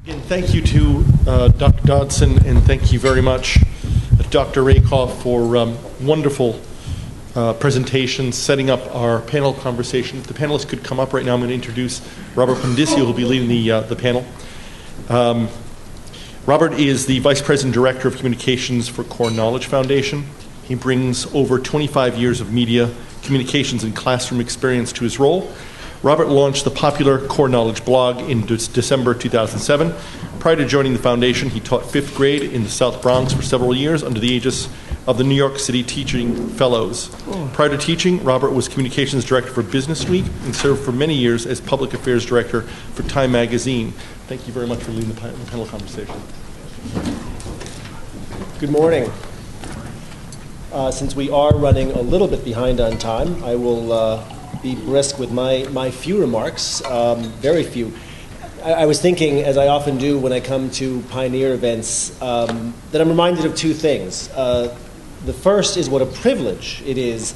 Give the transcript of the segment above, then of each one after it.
Again, thank you to Dr. Dodson, and thank you very much, Dr. Rakoff, for wonderful presentations, setting up our panel conversation. If the panelists could come up right now, I'm going to introduce Robert Pondisio, who will be leading the panel. Robert is the Vice President Director of Communications for Core Knowledge Foundation. He brings over 25 years of media, communications, and classroom experience to his role. Robert launched the popular Core Knowledge blog in December 2007. Prior to joining the foundation, he taught 5th grade in the South Bronx for several years under the aegis of the New York City Teaching Fellows. Prior to teaching, Robert was Communications Director for Business Week and served for many years as Public Affairs Director for Time Magazine. Thank you very much for leading the panel conversation. Good morning. Since we are running a little bit behind on time, I will be brisk with my few remarks, very few. I was thinking, as I often do when I come to Pioneer events, that I'm reminded of two things. The first is what a privilege it is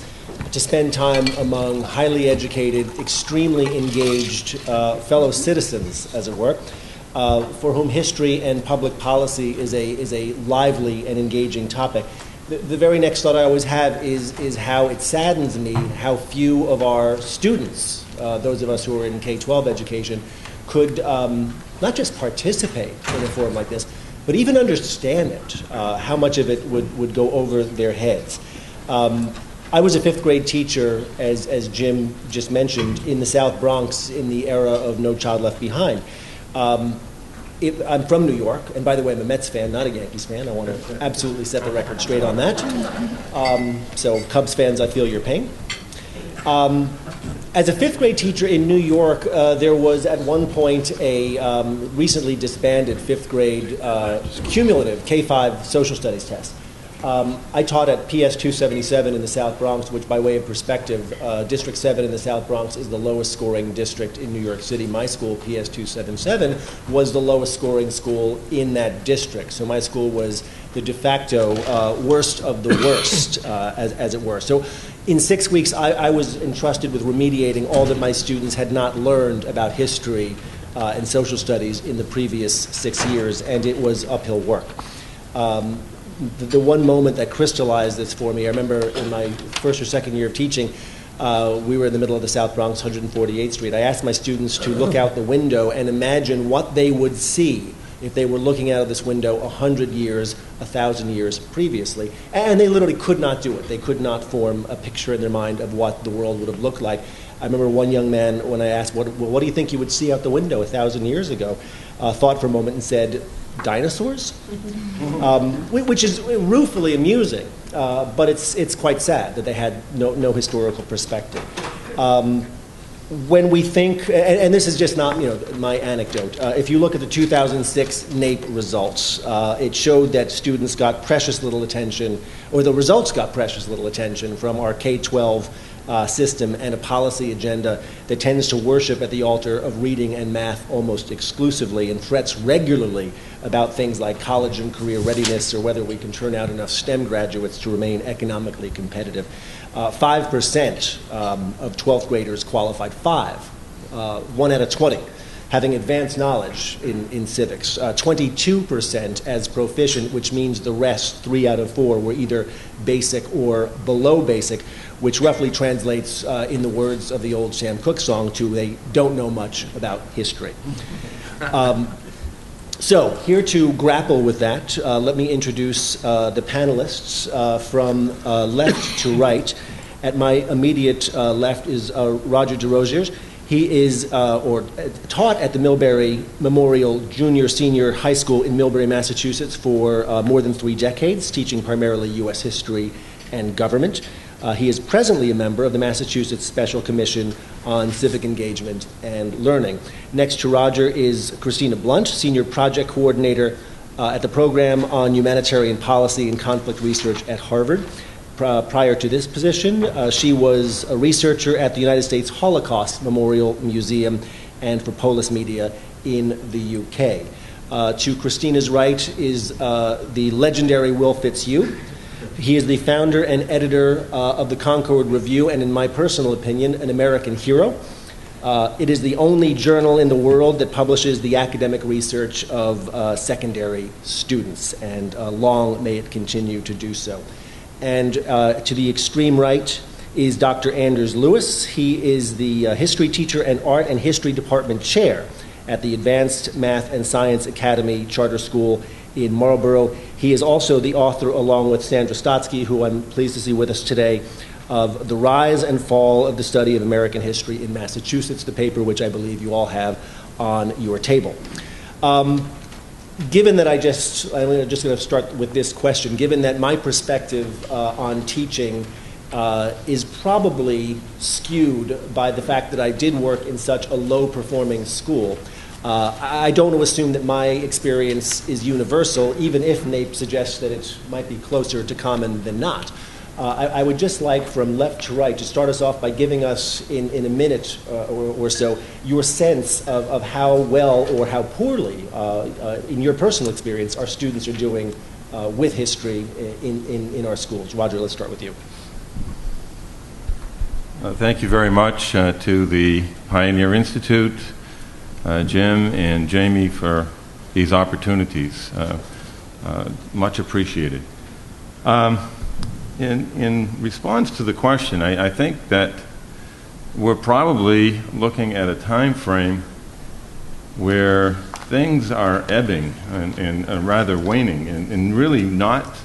to spend time among highly educated, extremely engaged fellow citizens, as it were, for whom history and public policy is a lively and engaging topic. The very next thought I always have is how it saddens me how few of our students, those of us who are in K-12 education, could not just participate in a forum like this, but even understand it, how much of it would go over their heads. I was a 5th grade teacher, as Jim just mentioned, in the South Bronx in the era of No Child Left Behind. I'm from New York, and by the way, I'm a Mets fan, not a Yankees fan. I want to absolutely set the record straight on that. So Cubs fans, I feel your pain. As a 5th grade teacher in New York, there was at one point a recently disbanded 5th grade cumulative K-5 social studies test. I taught at PS 277 in the South Bronx, which, by way of perspective, District 7 in the South Bronx is the lowest scoring district in New York City. My school, PS 277, was the lowest scoring school in that district. So my school was the de facto worst of the worst, as it were. So in 6 weeks, I was entrusted with remediating all that my students had not learned about history and social studies in the previous 6 years, and it was uphill work. The one moment that crystallized this for me, I remember in my first or second year of teaching, we were in the middle of the South Bronx, 148th Street. I asked my students to look out the window and imagine what they would see if they were looking out of this window 100 years, 1,000 years previously. And they literally could not do it. They could not form a picture in their mind of what the world would have looked like. I remember one young man, when I asked, what do you think you would see out the window 1,000 years ago, thought for a moment and said, dinosaurs? Which is ruefully amusing, but it's quite sad that they had no historical perspective. When we think, and this is just not my anecdote, if you look at the 2006 NAEP results, it showed that students got precious little attention, or the results got precious little attention from our K-12 system and a policy agenda that tends to worship at the altar of reading and math almost exclusively and frets regularly about things like college and career readiness or whether we can turn out enough STEM graduates to remain economically competitive. 5% of 12th graders qualified, 1 out of 20, having advanced knowledge in civics. 22% as proficient, which means the rest, 3 out of 4, were either basic or below basic, which roughly translates, in the words of the old Sam Cooke song, to they don't know much about history. So here to grapple with that, let me introduce the panelists from left to right. At my immediate left is Roger DeRosiers. He is taught at the Millbury Memorial Junior Senior High School in Millbury, Massachusetts for more than 3 decades, teaching primarily U.S. history and government. He is presently a member of the Massachusetts Special Commission on Civic Engagement and Learning. Next to Roger is Christina Blunt, Senior Project Coordinator at the Program on Humanitarian Policy and Conflict Research at Harvard. Prior to this position, she was a researcher at the United States Holocaust Memorial Museum and for Polis Media in the UK. To Christina's right is the legendary Will Fitzhugh. He is the founder and editor of the Concord Review, and in my personal opinion, an American hero. It is the only journal in the world that publishes the academic research of secondary students, and long may it continue to do so. And to the extreme right is Dr. Anders Lewis. He is the history teacher and art and history department chair at the Advanced Math and Science Academy Charter School in Marlborough. He is also the author, along with Sandra Stotsky, who I'm pleased to see with us today, of The Rise and Fall of the Study of American History in Massachusetts, the paper which I believe you all have on your table. Given that I'm just going to start with this question, given that my perspective on teaching is probably skewed by the fact that I did work in such a low-performing school, I don't want to assume that my experience is universal, even if NAEP suggests that it might be closer to common than not. I would just like, from left to right, to start us off by giving us, in a minute or so, your sense of how well or how poorly, in your personal experience, our students are doing with history in our schools. Roger, let's start with you. Thank you very much to the Pioneer Institute, Jim and Jamie, for these opportunities. Much appreciated. In response to the question, I think that we're probably looking at a time frame where things are ebbing and rather waning and really not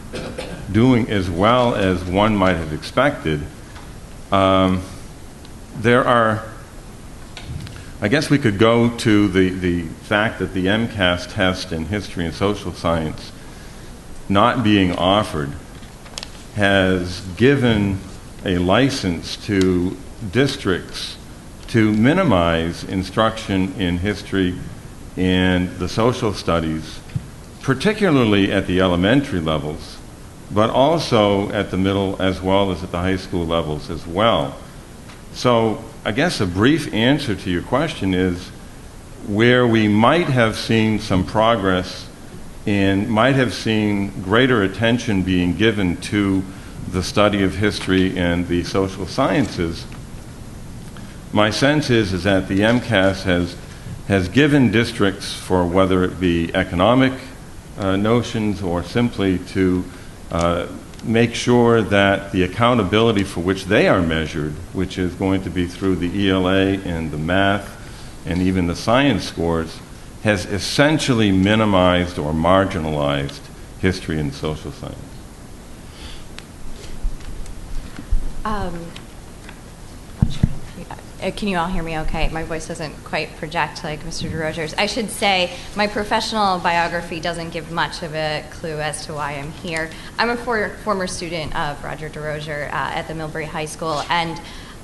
doing as well as one might have expected. There are, I guess we could go to the fact that the MCAS test in history and social science not being offered has given a license to districts to minimize instruction in history and the social studies, particularly at the elementary levels, but also at the middle as well as at the high school levels as well. So I guess a brief answer to your question is where we might have seen some progress and might have seen greater attention being given to the study of history and the social sciences. My sense is that the MCAS has given districts, for whether it be economic notions or simply to make sure that the accountability for which they are measured, which is going to be through the ELA and the math and even the science scores, has essentially minimized or marginalized history and social science. Can you all hear me okay? My voice doesn't quite project like Mr. DeRocher's. I should say my professional biography doesn't give much of a clue as to why I'm here. I'm a former student of Roger DeRocher at the Millbury High School, and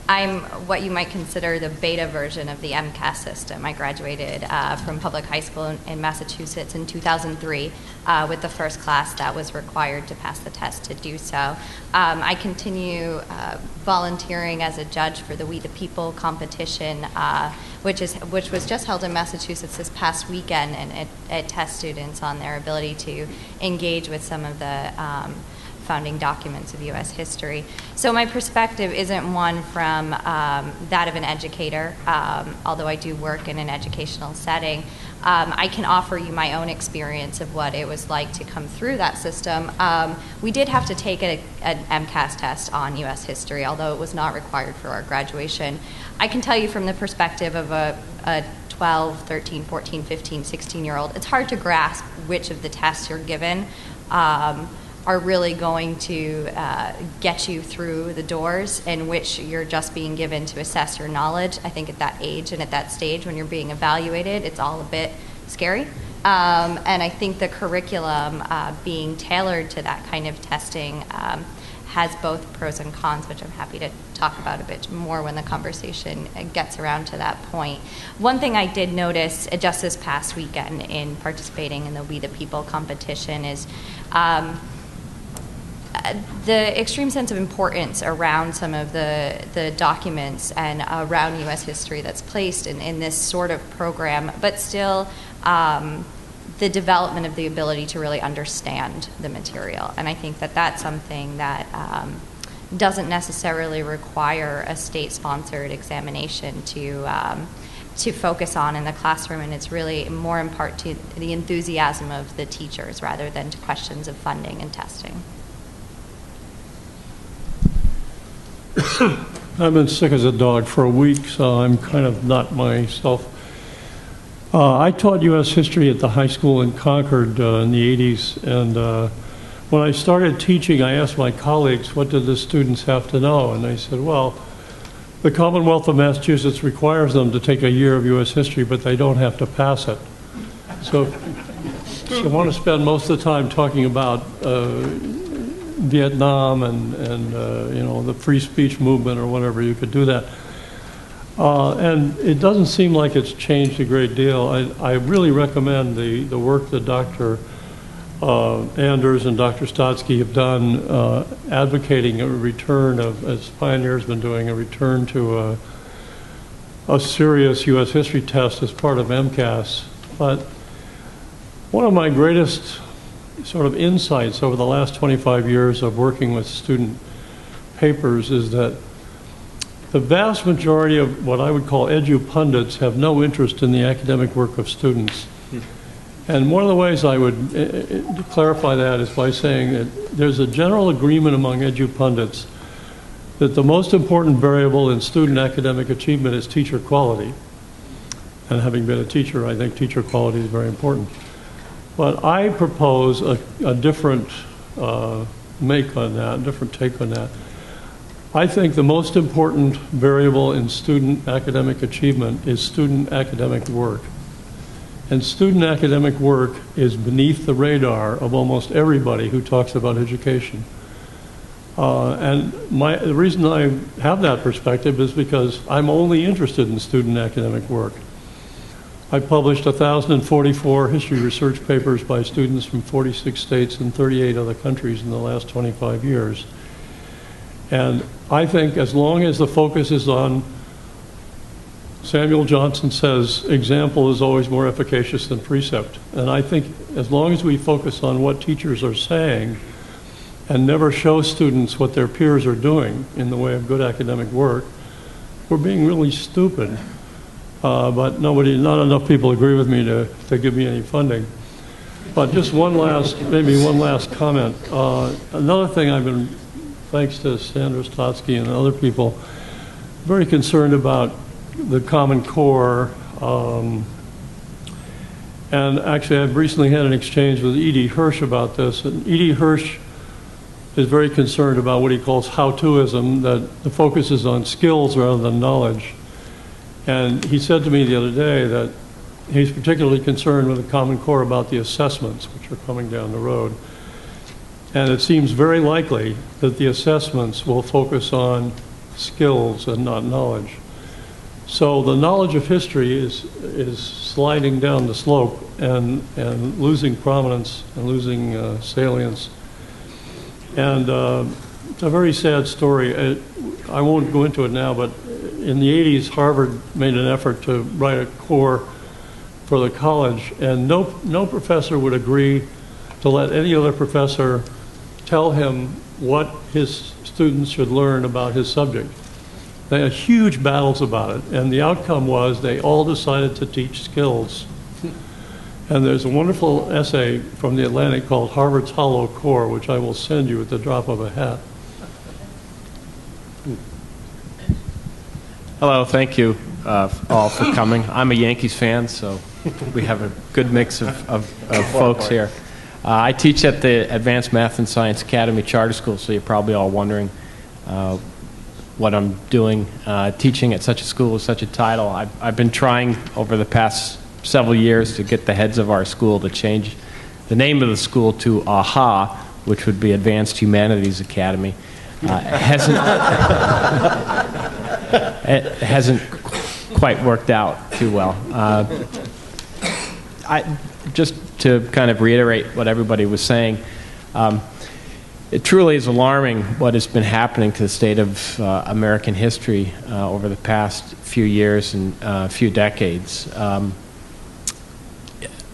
I'm what you might consider the beta version of the MCAS system. I graduated from public high school in Massachusetts in 2003 with the first class that was required to pass the test to do so. I continue volunteering as a judge for the We the People competition, which was just held in Massachusetts this past weekend, and it tests students on their ability to engage with some of the founding documents of U.S. history. So my perspective isn't one from that of an educator, although I do work in an educational setting. I can offer you my own experience of what it was like to come through that system. We did have to take an MCAS test on U.S. history, although it was not required for our graduation. I can tell you from the perspective of a 12, 13, 14, 15, 16-year-old, it's hard to grasp which of the tests you're given are really going to get you through the doors, in which you're just being given to assess your knowledge. I think at that age and at that stage when you're being evaluated, it's all a bit scary. And I think the curriculum being tailored to that kind of testing has both pros and cons, which I'm happy to talk about a bit more when the conversation gets around to that point. One thing I did notice just this past weekend in participating in the We the People competition is the extreme sense of importance around some of the documents and around U.S. history that's placed in this sort of program, but still the development of the ability to really understand the material. And I think that that's something that doesn't necessarily require a state-sponsored examination to focus on in the classroom, and it's really more in part to the enthusiasm of the teachers rather than to questions of funding and testing. I've been sick as a dog for a week, so I'm kind of not myself. I taught U.S. history at the high school in Concord in the 80s, and when I started teaching, I asked my colleagues, what did the students have to know? And they said, well, the Commonwealth of Massachusetts requires them to take a year of U.S. history, but they don't have to pass it. So if you want to spend most of the time talking about Vietnam and you know, the free speech movement or whatever, you could do that. And it doesn't seem like it's changed a great deal. I really recommend the work that Dr. Anders and Dr. Stotsky have done advocating a return of, as Pioneer's been doing, a return to a serious U.S. history test as part of MCAS. But one of my greatest sort of insights over the last 25 years of working with student papers is that the vast majority of what I would call edu-pundits have no interest in the academic work of students. And one of the ways I would clarify that is by saying that there's a general agreement among edu-pundits that the most important variable in student academic achievement is teacher quality. And having been a teacher, I think teacher quality is very important. But I propose a different make on that, different take on that. I think the most important variable in student academic achievement is student academic work. And student academic work is beneath the radar of almost everybody who talks about education. And the reason I have that perspective is because I'm only interested in student academic work. I published 1,044 history research papers by students from 46 states and 38 other countries in the last 25 years. And I think as long as the focus is on, Samuel Johnson says, example is always more efficacious than precept. And I think as long as we focus on what teachers are saying and never show students what their peers are doing in the way of good academic work, we're being really stupid. But not enough people agree with me to give me any funding. But just maybe one last comment. Another thing I've been, thanks to Sandra Stotsky and other people, very concerned about the Common Core. And actually, I've recently had an exchange with E.D. Hirsch about this. And E.D. Hirsch is very concerned about what he calls how-toism, that the focus is on skills rather than knowledge. And he said to me the other day that he's particularly concerned with the Common Core about the assessments, which are coming down the road. And it seems very likely that the assessments will focus on skills and not knowledge. So the knowledge of history is sliding down the slope and losing prominence and losing salience. And it's a very sad story. I won't go into it now, but in the 80s, Harvard made an effort to write a core for the college, and no professor would agree to let any other professor tell him what his students should learn about his subject. They had huge battles about it, and the outcome was they all decided to teach skills. And there's a wonderful essay from The Atlantic called Harvard's Hollow Core, which I will send you at the drop of a hat. Hello, thank you all for coming. I'm a Yankees fan, so we have a good mix of folks here. I teach at the Advanced Math and Science Academy Charter School, so you're probably all wondering what I'm doing teaching at such a school with such a title. I've been trying over the past several years to get the heads of our school to change the name of the school to AHA, which would be Advanced Humanities Academy. It hasn't quite worked out too well. Just to kind of reiterate what everybody was saying, it truly is alarming what has been happening to the state of American history over the past few years and few decades.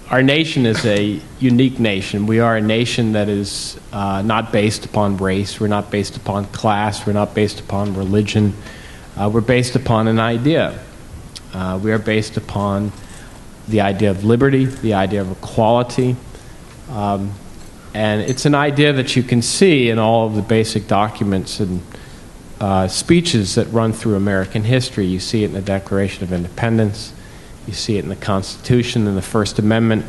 our nation is a unique nation. We are a nation that is not based upon race. We're not based upon class. We're not based upon religion. We're based upon an idea. We are based upon the idea of liberty, the idea of equality. And it's an idea that you can see in all of the basic documents and speeches that run through American history. You see it in the Declaration of Independence. You see it in the Constitution and the First Amendment.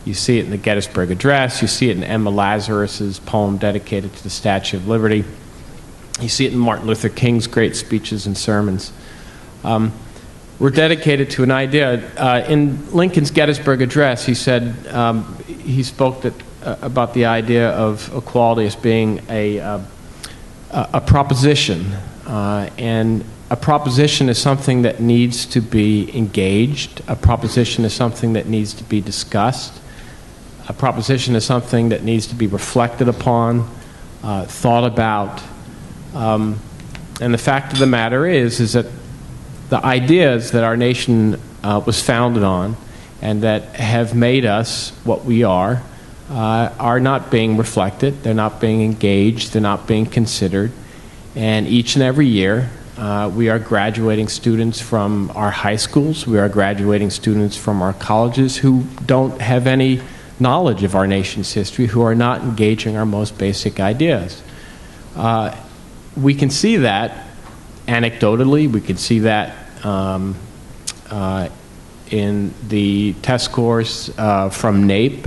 You see it in the Gettysburg Address. You see it in Emma Lazarus's poem dedicated to the Statue of Liberty. You see it in Martin Luther King's great speeches and sermons. We're dedicated to an idea. In Lincoln's Gettysburg Address, he said, he spoke about the idea of equality as being a proposition, and a proposition is something that needs to be engaged. A proposition is something that needs to be discussed. A proposition is something that needs to be reflected upon, thought about. And the fact of the matter is that the ideas that our nation was founded on and that have made us what we are not being reflected. They're not being engaged. They're not being considered. And each and every year, we are graduating students from our high schools. We are graduating students from our colleges who don't have any knowledge of our nation's history, who are not engaging our most basic ideas. We can see that anecdotally. We can see that in the test scores from NAEP.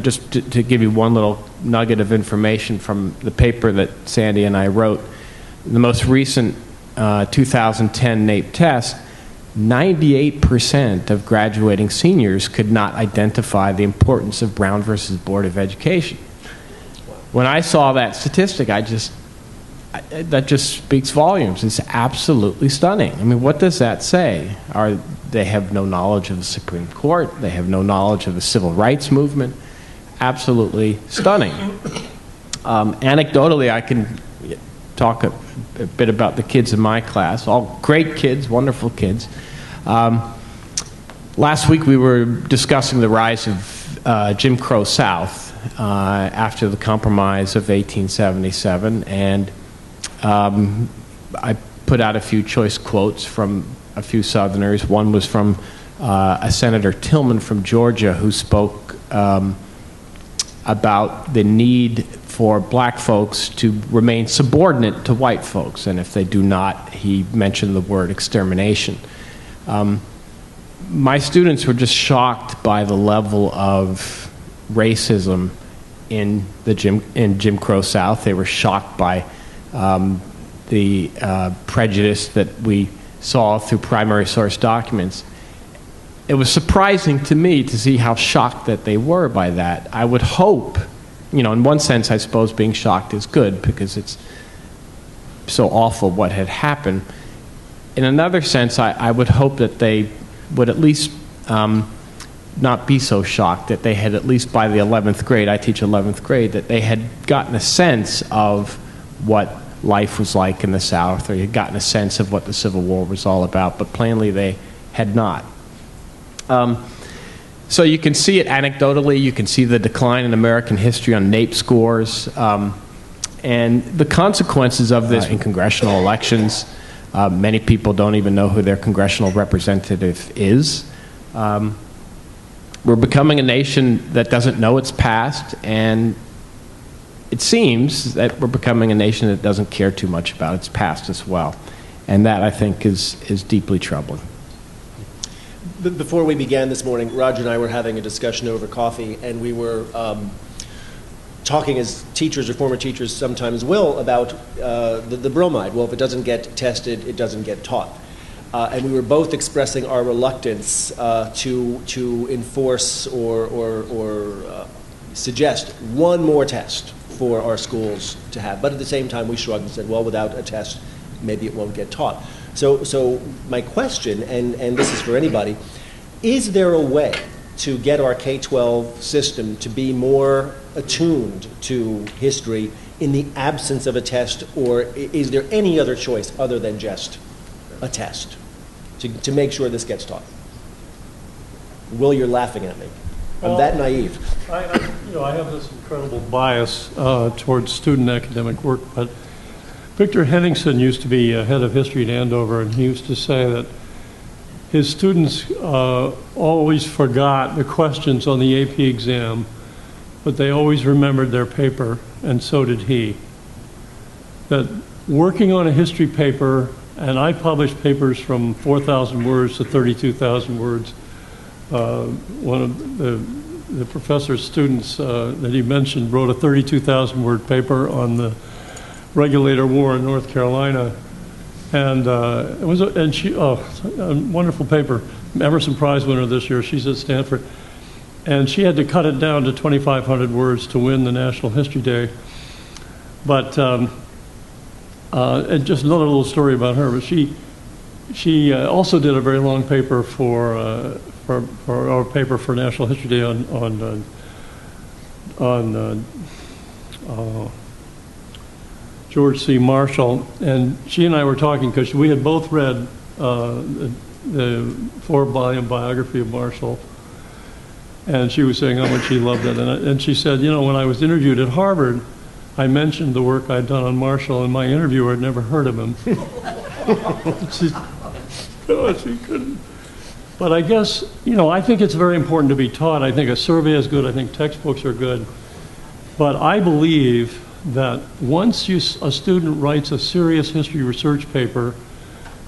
Just to give you one little nugget of information from the paper that Sandy and I wrote, the most recent 2010 NAEP test, 98% of graduating seniors could not identify the importance of Brown versus Board of Education. When I saw that statistic, that just speaks volumes. It's absolutely stunning. I mean, what does that say? They have no knowledge of the Supreme Court. They have no knowledge of the civil rights movement. Absolutely stunning. Anecdotally, I can talk a bit about the kids in my class. All great kids, wonderful kids. Last week we were discussing the rise of Jim Crow South after the Compromise of 1877, and I put out a few choice quotes from a few Southerners. One was from a Senator Tillman from Georgia, who spoke about the need for black folks to remain subordinate to white folks, and if they do not, he mentioned the word extermination. My students were just shocked by the level of racism in Jim Crow South. They were shocked by the prejudice that we saw through primary source documents. It was surprising to me to see how shocked that they were by that. I would hope, in one sense, I suppose being shocked is good because it's so awful what had happened. In another sense, I would hope that they would at least not be so shocked, that they had at least by the 11th grade, I teach 11th grade, that they had gotten a sense of what life was like in the South, or had gotten a sense of what the Civil War was all about, but plainly they had not. So you can see it anecdotally. You can see the decline in American history on NAEP scores, and the consequences of this in congressional elections. Many people don't even know who their congressional representative is. We're becoming a nation that doesn't know its past, and it seems that we're becoming a nation that doesn't care too much about its past as well. And that, I think, is deeply troubling. Before we began this morning, Roger and I were having a discussion over coffee, and we were talking as teachers or former teachers sometimes will about the bromide. Well, if it doesn't get tested, it doesn't get taught. And we were both expressing our reluctance to enforce or suggest one more test for our schools to have. But at the same time, we shrugged and said, well, without a test, maybe it won't get taught. So my question, and this is for anybody, is there a way to get our K-12 system to be more attuned to history in the absence of a test, or is there any other choice other than just a test to make sure this gets taught? Will, you're laughing at me. I'm that naive. I have this incredible bias towards student academic work, but Victor Henningsen used to be head of history at Andover, and he used to say that his students always forgot the questions on the AP exam, but they always remembered their paper, and so did he. That working on a history paper, and I published papers from 4,000 words to 32,000 words. One of the professor's students that he mentioned wrote a 32,000 word paper on the Regulator War in North Carolina, and it was a wonderful paper. Emerson Prize winner this year. She's at Stanford, and she had to cut it down to 2,500 words to win the National History Day. But and just another little story about her. But she also did a very long paper for our paper for National History Day on George C. Marshall, and she and I were talking because we had both read the 4-volume biography of Marshall, and she was saying how much she loved it, and she said, when I was interviewed at Harvard, I mentioned the work I'd done on Marshall, and my interviewer had never heard of him. she couldn't. But I guess, I think it's very important to be taught. I think a survey is good. I think textbooks are good. But I believe that once a student writes a serious history research paper,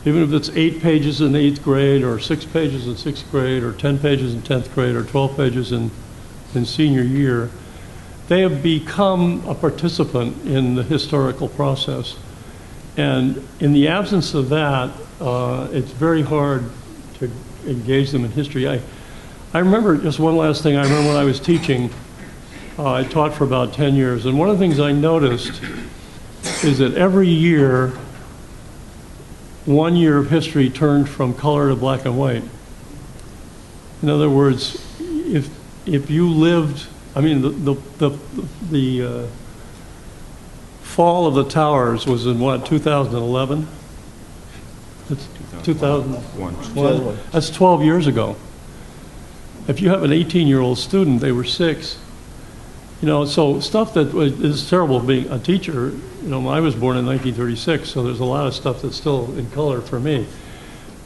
even if it's 8 pages in 8th grade, or 6 pages in 6th grade, or 10 pages in 10th grade, or 12 pages in senior year, they have become a participant in the historical process. And in the absence of that, it's very hard to engage them in history. I remember, just one last thing, I remember when I was teaching, I taught for about 10 years, and one of the things I noticed is that every year, 1 year of history turned from color to black and white. In other words, if you lived, the fall of the towers was in what, 2011? It's 2001. That's 12 years ago. If you have an 18-year-old student, they were 6. So stuff that is terrible being a teacher. I was born in 1936, so there's a lot of stuff that's still in color for me.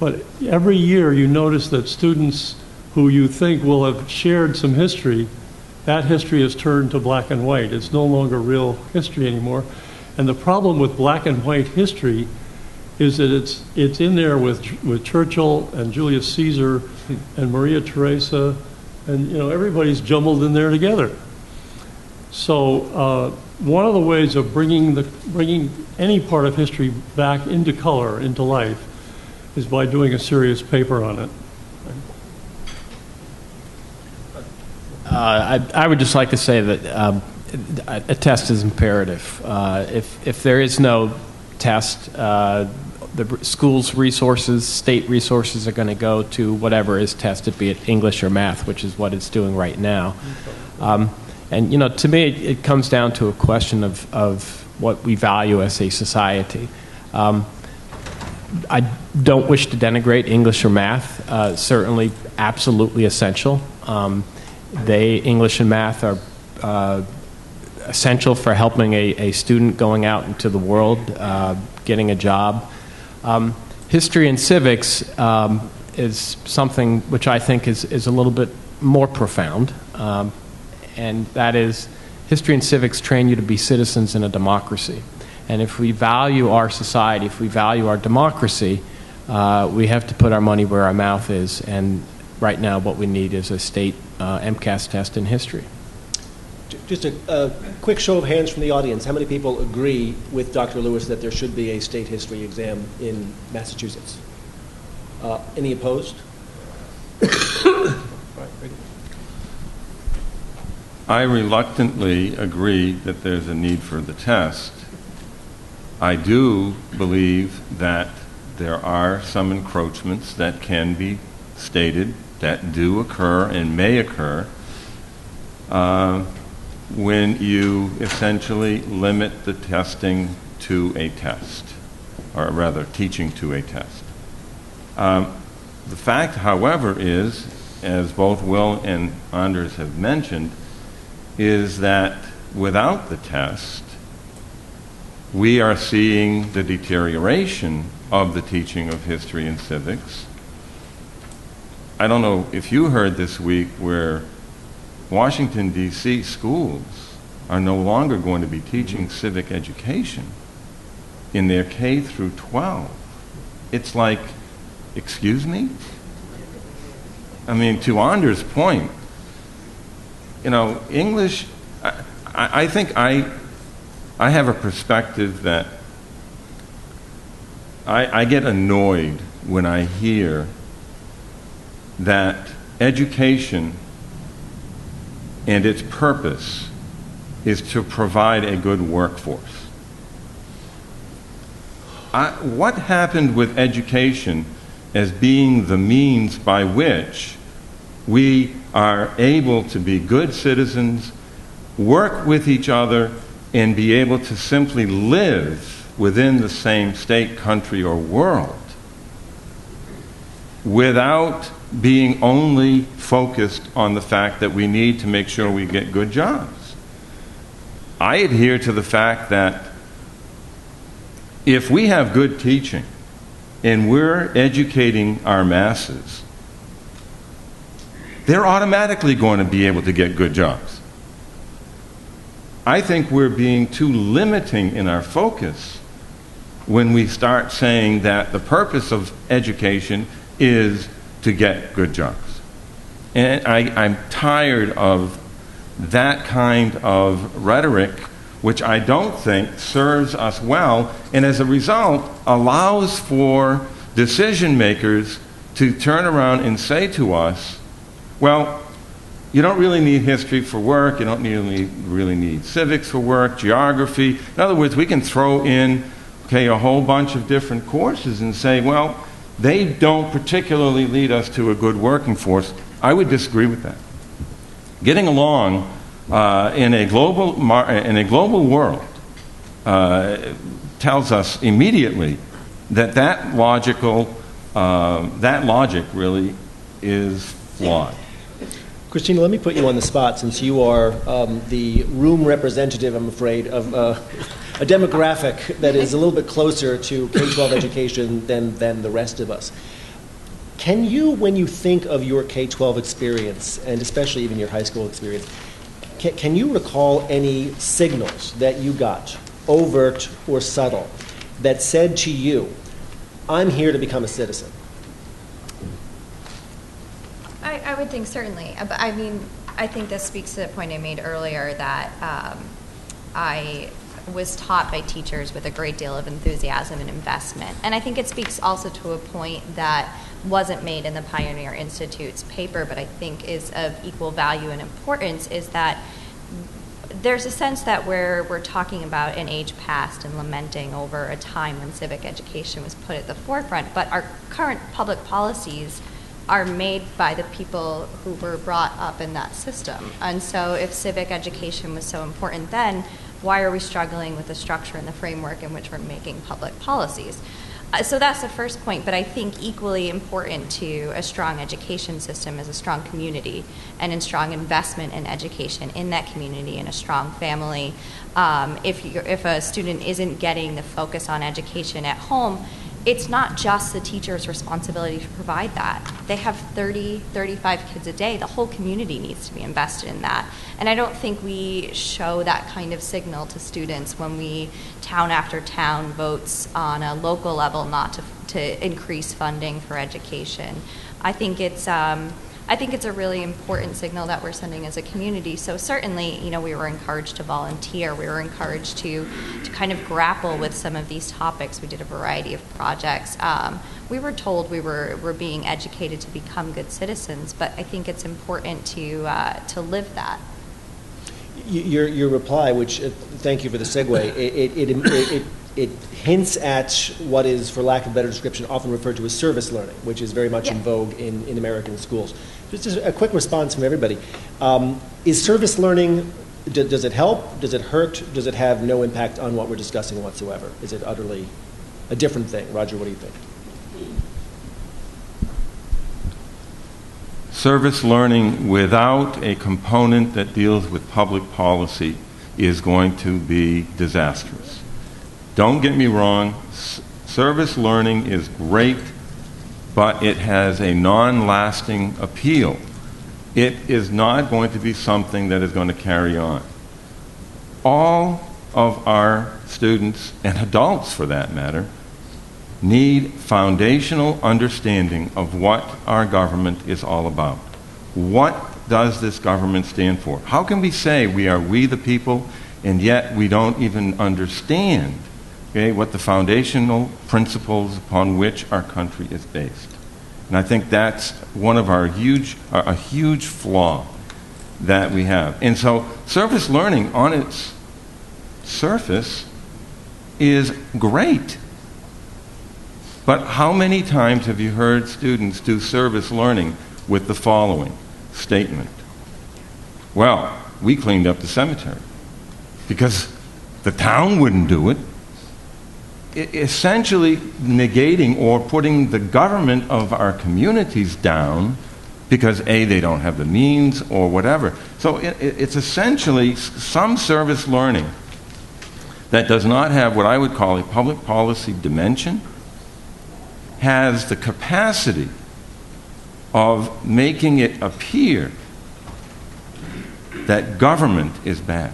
But every year you notice that students who you think will have shared some history, that history is turned to black and white. It's no longer real history anymore. And the problem with black and white history is that it's in there with Churchill and Julius Caesar and Maria Theresa, and everybody's jumbled in there together. So one of the ways of bringing any part of history back into color, into life, is by doing a serious paper on it. I would just like to say that a test is imperative. If there is no test, the school's resources, state resources are going to go to whatever is tested, be it English or math, which is what it's doing right now. And to me, it comes down to a question of what we value as a society. I don't wish to denigrate English or math. Certainly, absolutely essential. English and math are essential for helping a student going out into the world, getting a job. History and civics is something which I think is a little bit more profound. And that is, history and civics train you to be citizens in a democracy. And if we value our society, if we value our democracy, we have to put our money where our mouth is. And right now what we need is a state MCAS test in history. Just a quick show of hands from the audience. How many people agree with Dr. Lewis that there should be a state history exam in Massachusetts? Any opposed? I reluctantly agree that there's a need for the test. I do believe that there are some encroachments that can be stated that do occur and may occur when you essentially limit the testing to a test, or rather teaching to a test. The fact, however, is, as both Will and Anders have mentioned, is that without the test, we are seeing the deterioration of the teaching of history and civics. I don't know if you heard this week where Washington, D.C. schools are no longer going to be teaching civic education in their K through 12. It's like, excuse me? I mean, to Anders' point, you know, English, I think I have a perspective that I get annoyed when I hear that education and its purpose is to provide a good workforce. What happened with education as being the means by which we are able to be good citizens, work with each other, and be able to simply live within the same state, country, or world without being only focused on the fact that we need to make sure we get good jobs? I adhere to the fact that if we have good teaching and we're educating our masses, they're automatically going to be able to get good jobs. I think we're being too limiting in our focus when we start saying that the purpose of education is to get good jobs. And I'm tired of that kind of rhetoric, which I don't think serves us well, and as a result allows for decision makers to turn around and say to us, well, you don't really need history for work, you don't really need civics for work, geography. In other words, we can throw in, okay, a whole bunch of different courses and say, well, they don't particularly lead us to a good working force. I would disagree with that. Getting along in a global world tells us immediately that that logic really is flawed. Christina, let me put you on the spot, since you are the room representative, I'm afraid, of a demographic that is a little bit closer to K-12 education than the rest of us. Can you, when you think of your K-12 experience, and especially even your high school experience, can you recall any signals that you got, overt or subtle, that said to you, I'm here to become a citizen? I would think certainly. But I mean, I think this speaks to the point I made earlier that I was taught by teachers with a great deal of enthusiasm and investment. And I think it speaks also to a point that wasn't made in the Pioneer Institute's paper, but I think is of equal value and importance, is that there's a sense that we're talking about an age past and lamenting over a time when civic education was put at the forefront, but our current public policies are made by the people who were brought up in that system. And so if civic education was so important then, why are we struggling with the structure and the framework in which we're making public policies? So that's the first point, but I think equally important to a strong education system is a strong community and a strong investment in education in that community and a strong family. If a student isn't getting the focus on education at home, it's not just the teacher's responsibility to provide that. They have 30, 35 kids a day. The whole community needs to be invested in that. And I don't think we show that kind of signal to students when we, town after town, votes on a local level not to increase funding for education. I think it's a really important signal that we're sending as a community. So certainly, we were encouraged to volunteer. We were encouraged to kind of grapple with some of these topics. We did a variety of projects. We were told we were being educated to become good citizens, but I think it's important to live that. Your reply, which thank you for the segue, it hints at what is, for lack of a better description, often referred to as service learning, which is very much in vogue in American schools. Just a quick response from everybody. Is service learning, does it help? Does it hurt? Does it have no impact on what we're discussing whatsoever? Is it utterly a different thing? Roger, what do you think? service learning without a component that deals with public policy is going to be disastrous. Don't get me wrong, service learning is great, but it has a non-lasting appeal. It is not going to be something that is going to carry on. All of our students, and adults for that matter, need foundational understanding of what our government is all about. What does this government stand for? How can we say we are we the people, and yet we don't even understand, okay, what the foundational principles upon which our country is based? And I think that's one of our a huge flaw that we have. And so service learning on its surface is great. But how many times have you heard students do service learning with the following statement? Well, we cleaned up the cemetery because the town wouldn't do it. Essentially negating or putting the government of our communities down because A, they don't have the means or whatever. So it's essentially some service learning that does not have what I would call a public policy dimension, has the capacity of making it appear that government is bad.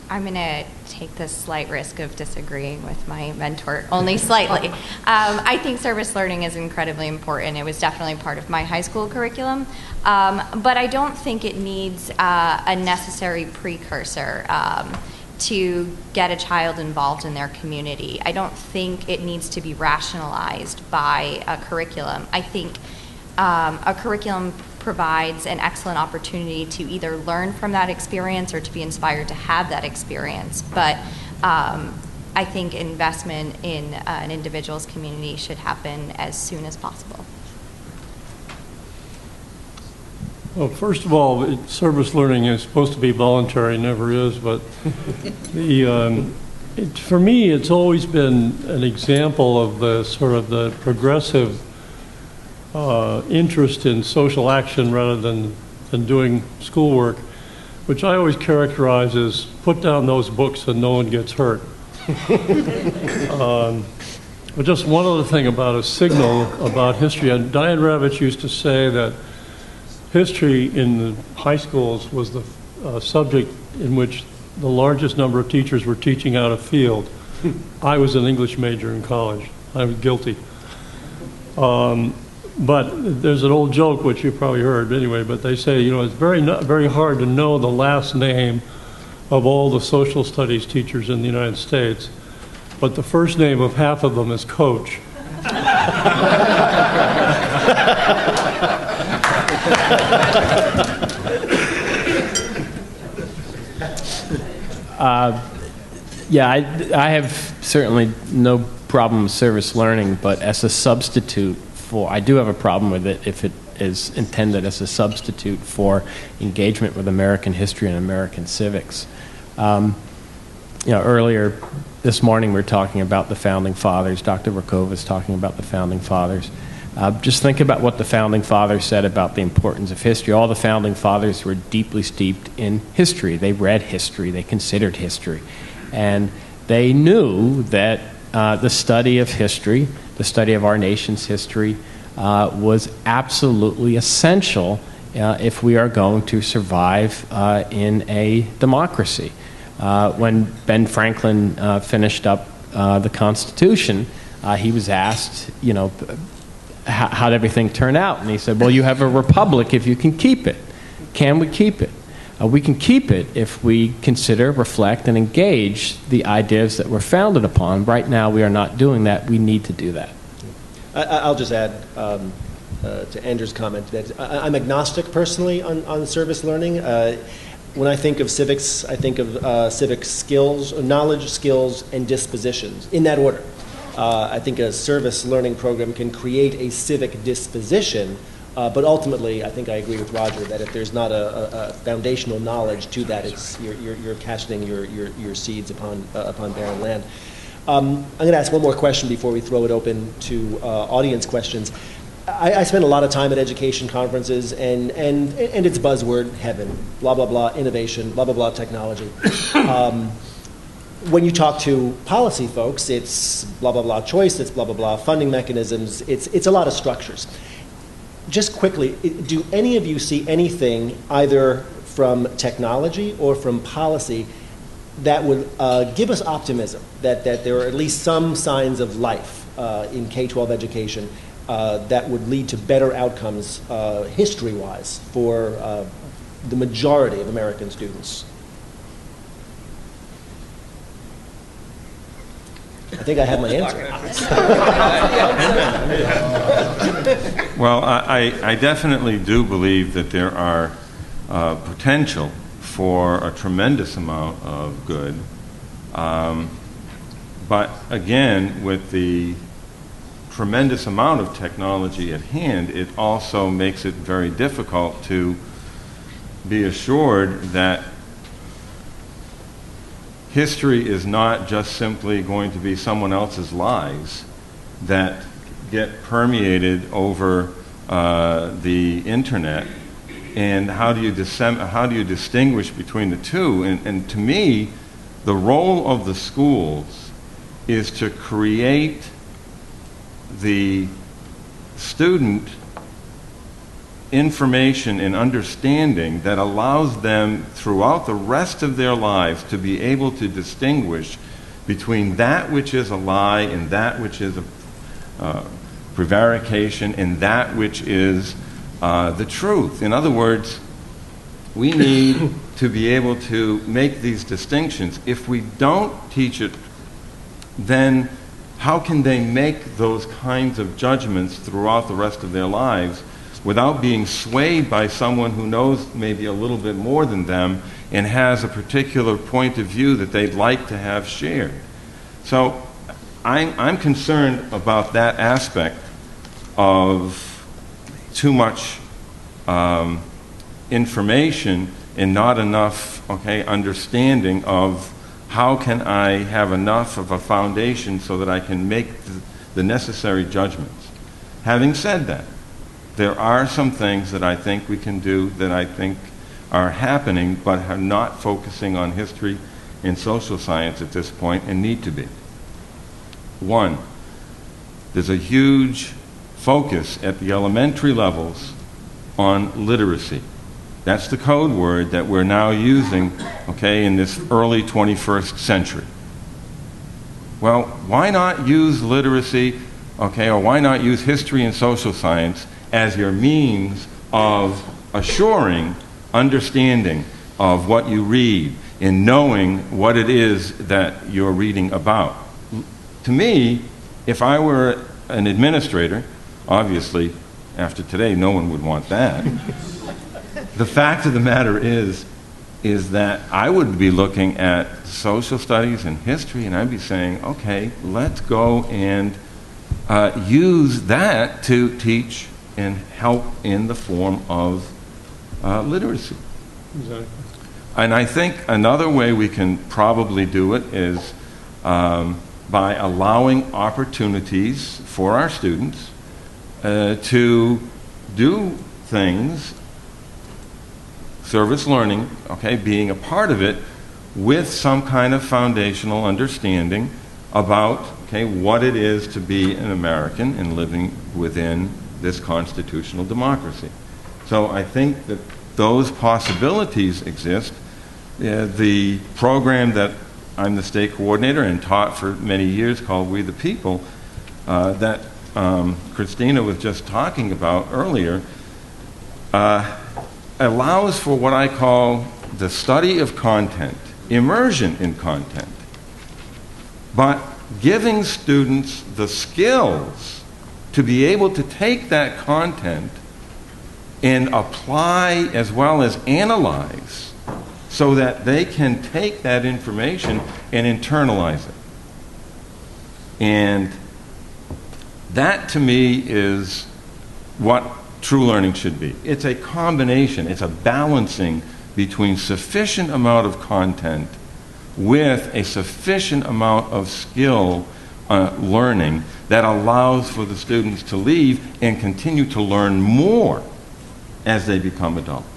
I'm going to take the slight risk of disagreeing with my mentor, only slightly. I think service learning is incredibly important. It was definitely part of my high school curriculum, but I don't think it needs a necessary precursor to get a child involved in their community. I don't think it needs to be rationalized by a curriculum. I think a curriculum provides an excellent opportunity to either learn from that experience or to be inspired to have that experience. But I think investment in an individual's community should happen as soon as possible. Well, first of all, service learning is supposed to be voluntary, never is, but for me, it's always been an example of the sort of the progressive interest in social action rather than doing schoolwork, which I always characterize as put down those books and no one gets hurt. But just one other thing about a signal about history. And Diane Ravitch used to say that history in the high schools was the subject in which the largest number of teachers were teaching out of field. I was an English major in college. I was guilty. But there's an old joke, which you probably heard anyway, but they say, it's very hard to know the last name of all the social studies teachers in the United States, but the first name of half of them is Coach. Yeah, I have certainly no problem with service learning, but as a substitute I do have a problem with it if it is intended as a substitute for engagement with American history and American civics. Earlier this morning we were talking about the Founding Fathers. Dr. Rakova was talking about the Founding Fathers. Just think about what the Founding Fathers said about the importance of history. All the Founding Fathers were deeply steeped in history. They read history. They considered history. And they knew that the study of history, the study of our nation's history, was absolutely essential if we are going to survive in a democracy. When Ben Franklin finished up the Constitution, he was asked, how'd everything turn out? And he said, well, you have a republic if you can keep it. Can we keep it? We can keep it if we consider, reflect, and engage the ideas that we're founded upon. Right now, we are not doing that. We need to do that. I'll just add to Andrew's comment that I'm agnostic personally on service learning. When I think of civics, I think of civic skills, knowledge, skills, and dispositions, in that order. I think a service learning program can create a civic disposition, but ultimately, I think I agree with Roger that if there's not a foundational knowledge to that, you're casting your seeds upon barren land. I'm going to ask one more question before we throw it open to audience questions. I spend a lot of time at education conferences, and it's buzzword heaven, blah, blah, blah, innovation, blah, blah, blah, technology. When you talk to policy folks, it's blah, blah, blah choice, it's blah, blah, blah funding mechanisms, it's a lot of structures. Just quickly, do any of you see anything either from technology or from policy that would give us optimism that there are at least some signs of life in K-12 education that would lead to better outcomes history-wise for the majority of American students? I think I have my answer. Well, I definitely do believe that there are potential for a tremendous amount of good. But again, with the tremendous amount of technology at hand, it also makes it very difficult to be assured that history is not just simply going to be someone else's lies that get permeated over the internet. And how do you distinguish between the two? And to me, the role of the schools is to create the student information and understanding that allows them throughout the rest of their lives to be able to distinguish between that which is a lie and that which is a prevarication and that which is the truth. In other words, we need to be able to make these distinctions. If we don't teach it, then how can they make those kinds of judgments throughout the rest of their lives without being swayed by someone who knows maybe a little bit more than them and has a particular point of view that they'd like to have shared? So I'm concerned about that aspect of too much information and not enough understanding of how can I have enough of a foundation so that I can make the necessary judgments. Having said that, there are some things that I think we can do that I think are happening but are not focusing on history and social science at this point and need to be. One, there's a huge focus at the elementary levels on literacy. That's the code word that we're now using, in this early 21st century. Well, why not use literacy, or why not use history and social science as your means of assuring understanding of what you read and knowing what it is that you're reading about? To me, if I were an administrator, obviously, after today, no one would want that. The fact of the matter is that I would be looking at social studies and history, and I'd be saying, okay, let's go and use that to teach and help in the form of literacy. Exactly. And I think another way we can probably do it is by allowing opportunities for our students to do things, service learning, being a part of it, with some kind of foundational understanding about, what it is to be an American and living within this constitutional democracy. So I think that those possibilities exist. The program that I'm the state coordinator and taught for many years, called We the People, that Christina was just talking about earlier, allows for what I call the study of content, immersion in content, but giving students the skills to be able to take that content and apply as well as analyze so that they can take that information and internalize it. And that, to me, is what true learning should be. It's a combination, it's a balancing between sufficient amount of content with a sufficient amount of skill learning that allows for the students to leave and continue to learn more as they become adults.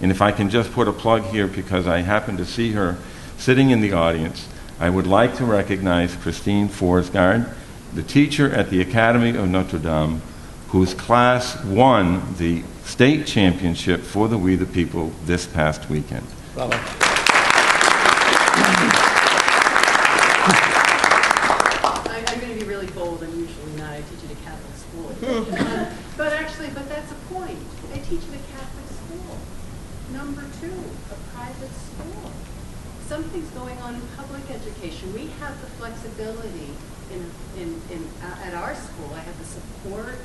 And if I can just put a plug here, because I happen to see her sitting in the audience, I would like to recognize Christine Forsgaard, the teacher at the Academy of Notre Dame, whose class won the state championship for the We the People this past weekend. Bravo. I'm going to be really bold. I'm usually not. I teach at a Catholic school. But that's a point. I teach at a Catholic school. Number 2, a private school. Something's going on in public education. We have the flexibility at our school. I have the support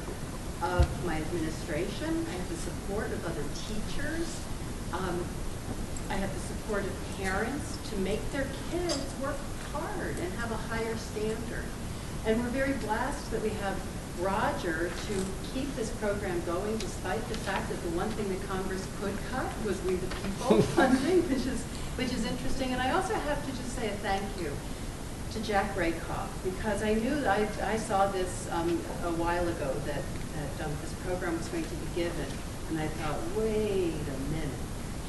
of my administration. I have the support of other teachers. I have the support of parents to make their kids work hard and have a higher standard. And we're very blessed that we have Roger to keep this program going, despite the fact that the one thing that Congress could cut was We the People funding, which is interesting. And I also have to just say a thank you to Jack Rakoff, because I knew I saw this a while ago that this program was going to be given, and I thought, wait a minute.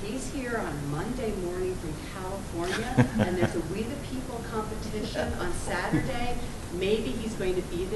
He's here on Monday morning from California, and there's a We the People competition on Saturday. Maybe he's going to be